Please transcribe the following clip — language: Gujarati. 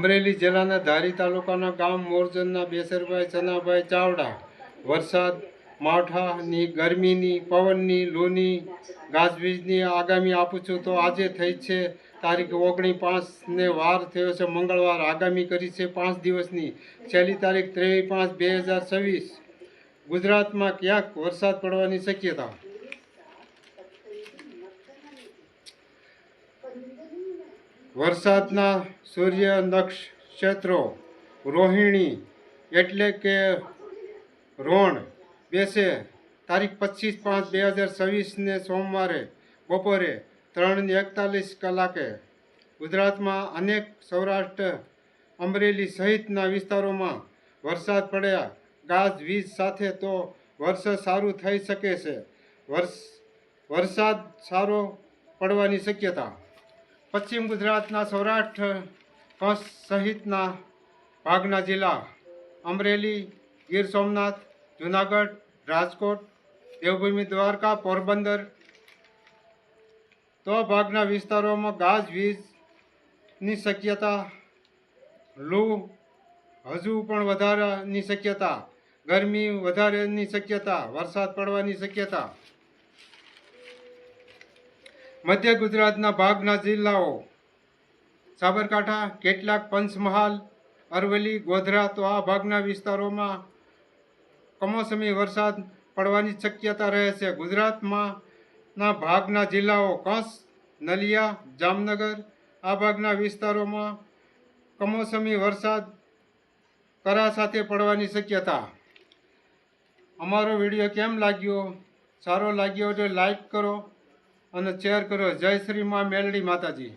અમરેલી જિલ્લાના ધારી તાલુકાના ગામ મોરજનના બેસરભાઈ ચનાભાઈ ચાવડા વરસાદ માવઠાની ગરમીની પવનની લૂની ગાજવીજની આગામી આપું છું. તો આજે થઈ છે તારીખ 19/5 વાર થયો છે મંગળવાર. આગામી કરી છે 5 દિવસની. છેલ્લી તારીખ 23/5/2026. ગુજરાતમાં ક્યાંક વરસાદ પડવાની શક્યતા. વરસાદના સૂર્ય નક્ષત્રો રોહિણી એટલે કે રોણ બેસે તારીખ 25/5/2026 સોમવારે બપોરે 3:41 કલાકે. ગુજરાતમાં અનેક સૌરાષ્ટ્ર અમરેલી સહિતના વિસ્તારોમાં વરસાદ પડ્યા ગાજવીજ સાથે. તો વર્ષ સારું થઈ શકે છે. વરસાદ સારો પડવાની શક્યતા. પશ્ચિમ ગુજરાતના સૌરાષ્ટ્ર કચ્છ સહિતના ભાગના જિલ્લા અમરેલી, ગીર સોમનાથ, જૂનાગઢ, રાજકોટ, દેવભૂમિ દ્વારકા, પોરબંદર તો ભાગના વિસ્તારોમાં ગાજવીજની શક્યતા. લૂ હજુ પણ વધારાની શક્યતા. ગરમી વધારેની શક્યતા. વરસાદ પડવાની શક્યતા. મધ્ય ગુજરાતના ભાગના જિલ્લાઓ સાબરકાંઠા, કેટલાક પંચમહાલ, અરવલ્લી, ગોધરા તો આ ભાગના વિસ્તારોમાં કમોસમી વરસાદ પડવાની શક્યતા રહે છે. ગુજરાતમાં ભાગના જિલ્લાઓ કચ્છ, નલિયા, જામનગર આ ભાગના વિસ્તારોમાં કમોસમી વરસાદ કરા સાથે પડવાની શક્યતા. અમારો વિડીયો કેમ લાગ્યો? સારો લાગ્યો તો લાઈક કરો અને શેર કરો. જય શ્રી મા મેલડી માતાજી.